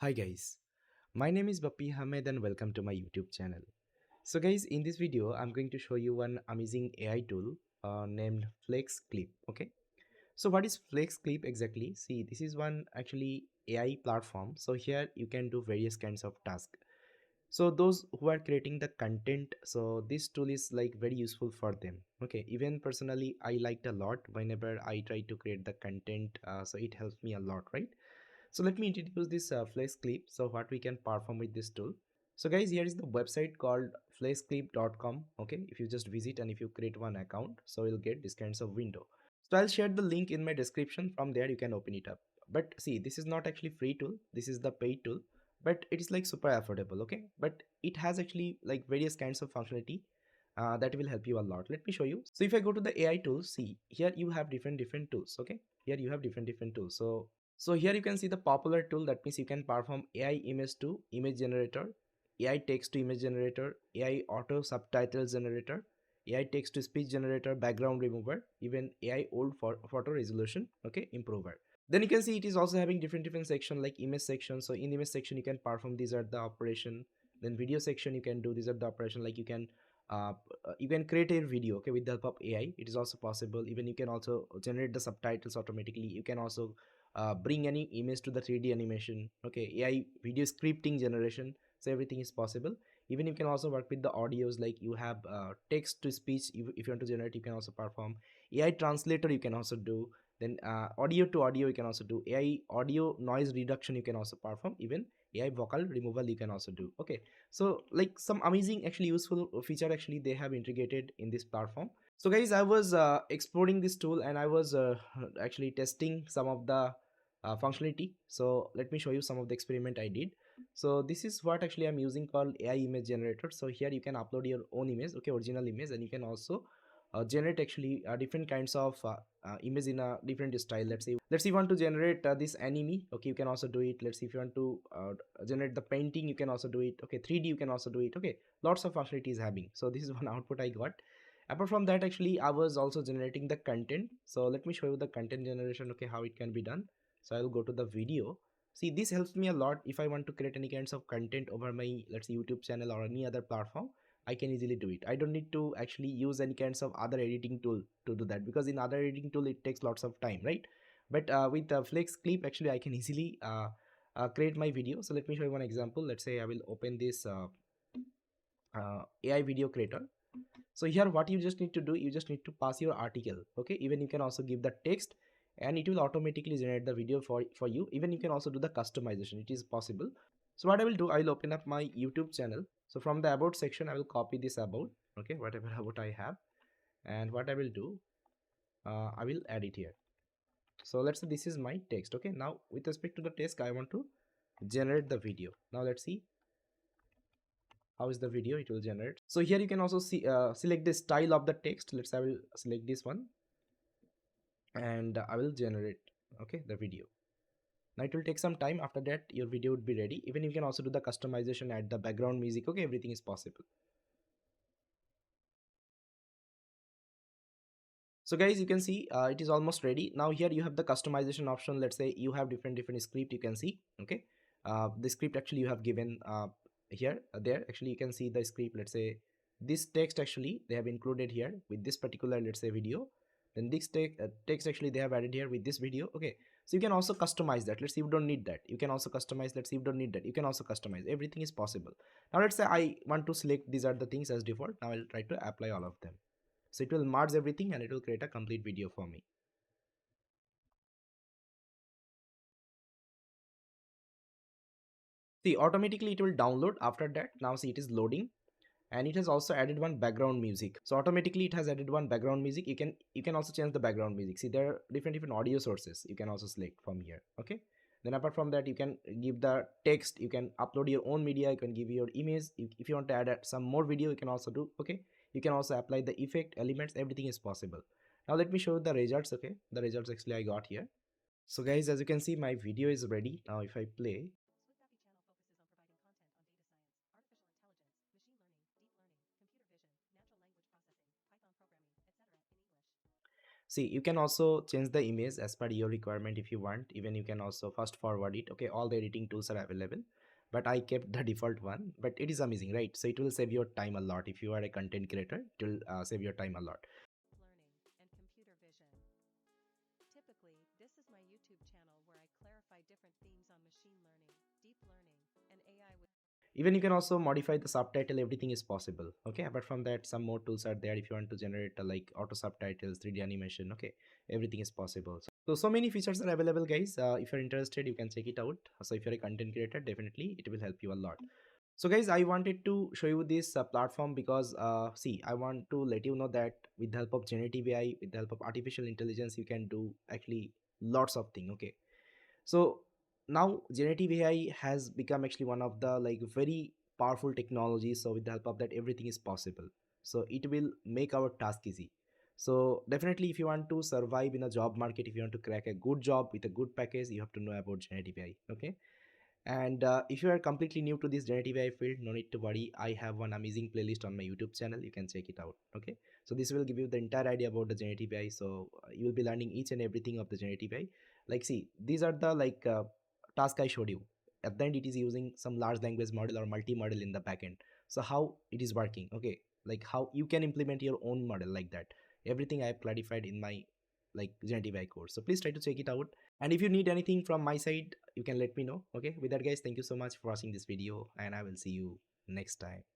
Hi guys, my name is Bappy Hamed and welcome to my YouTube channel. So guys, in this video, I'm going to show you one amazing AI tool named FlexClip. Okay, so what is FlexClip exactly? See, this is one actually AI platform. So here you can do various kinds of tasks. So those who are creating the content, so this tool is like very useful for them. Okay, even personally, I liked a lot whenever I try to create the content. So it helps me a lot, right? So let me introduce this FlexClip. So what we can perform with this tool. So guys, here is the website called flexclip.com. Okay, if you just visit and if you create one account, so you'll get this kinds of window. So I'll share the link in my description. From there you can open it up. But see, this is not actually free tool. This is the paid tool, but it is like super affordable. Okay, but it has actually like various kinds of functionality that will help you a lot. Let me show you. So if I go to the AI tools, see here you have different tools. Okay, here you have different tools. So here you can see the popular tool. That means you can perform AI image to image generator, AI text to image generator, AI auto subtitles generator, AI text to speech generator, background remover, even AI old photo resolution, okay, improver. Then you can see it is also having different section like image section. So in image section you can perform these are the operation. Then video section you can do these are the operation, like you can create a video, okay, with the help of AI. It is also possible. Even you can also generate the subtitles automatically. You can also bring any image to the 3D animation, okay, AI video scripting generation. So everything is possible. Even you can also work with the audios, like you have text to speech. If you want to generate, you can also perform. AI translator you can also do. Then audio to audio you can also do. AI audio noise reduction you can also perform. Even AI vocal removal you can also do. Okay, so like some amazing actually useful feature actually they have integrated in this platform. So guys, I was exploring this tool and I was actually testing some of the functionality. So let me show you some of the experiment I did. So this is what actually I'm using called AI image generator. So here you can upload your own image, okay, original image, and you can also generate actually different kinds of image in a different style. Let's say you want to generate this anime, okay, you can also do it. Let's see if you want to generate the painting, you can also do it. Okay, 3D you can also do it. Okay, lots of functionalities having. So this is one output I got. Apart from that, actually I was also generating the content. So let me show you the content generation, okay, how it can be done. So I'll go to the video. See, this helps me a lot if I want to create any kinds of content over my, let's say, YouTube channel or any other platform. I can easily do it. I don't need to actually use any kinds of other editing tool to do that, because in other editing tool it takes lots of time, right? But with FlexClip, actually I can easily create my video. So let me show you one example. Let's say I will open this AI video creator. So here what you just need to do, you just need to pass your article, okay. Even you can also give the text and it will automatically generate the video for you. Even you can also do the customization, it is possible. So what I will do, I will open up my YouTube channel. So from the about section I will copy this about, okay, whatever about I have. And what I will do, I will add it here. So let's say this is my text, okay. Now with respect to the text, I want to generate the video. Now let's see how is the video it will generate. So here you can also see select the style of the text. Let's say I will select this one and I will generate, okay, the video. Now it will take some time. After that your video would be ready. Even you can also do the customization, add the background music, okay, everything is possible. So guys, you can see it is almost ready. Now here you have the customization option. Let's say you have different script, you can see, okay. The script actually you have given here there actually you can see the script. Let's say this text actually they have included here with this particular, let's say, video. Then this text actually they have added here with this video, okay. So you can also customize that. Let's say you don't need that, you can also customize. Let's say you don't need that, you can also customize. Everything is possible. Now let's say I want to select these are the things as default. Now I'll try to apply all of them. So it will merge everything and it will create a complete video for me. See, automatically it will download. After that, now see it is loading, and it has also added one background music. So automatically it has added one background music. You can also change the background music. See, there are different audio sources you can also select from here, okay. Then apart from that, you can give the text, you can upload your own media, you can give your image. If you want to add some more video, you can also do, okay. You can also apply the effect elements, everything is possible. Now let me show you the results, okay. The results actually I got here. So guys, as you can see, my video is ready. Now if I play, See, you can also change the image as per your requirement if you want. Even you can also fast forward it. Okay, all the editing tools are available, but I kept the default one. But it is amazing, right? So it will save your time a lot. If you are a content creator, it will save your time a lot. learning, and computer vision. Typically, this is my YouTube channel where I clarify different themes on machine learning, deep learning, and AI with. Even you can also modify the subtitle. Everything is possible. Okay, apart from that, some more tools are there if you want to generate like auto subtitles, 3D animation. Okay, everything is possible. So many features are available, guys. If you're interested, you can check it out. So if you're a content creator, definitely it will help you a lot. So guys, I wanted to show you this platform because see, I want to let you know that with the help of generative AI, with the help of artificial intelligence, you can do actually lots of things. Okay, so now generative AI has become actually one of the like very powerful technologies. So with the help of that, everything is possible. So it will make our task easy. So definitely, if you want to survive in a job market, if you want to crack a good job with a good package, you have to know about generative AI. Okay, and if you are completely new to this generative AI field, no need to worry. I have one amazing playlist on my YouTube channel. You can check it out. Okay. So this will give you the entire idea about the generative AI. So you will be learning each and everything of the generative AI. Like, see, these are the like task I showed you. At the end, it is using some large language model or multi-model in the backend. So how it is working? Okay. Like how you can implement your own model like that. Everything I have clarified in my like generative AI course. So please try to check it out. And if you need anything from my side, you can let me know. Okay, with that, guys, thank you so much for watching this video, and I will see you next time.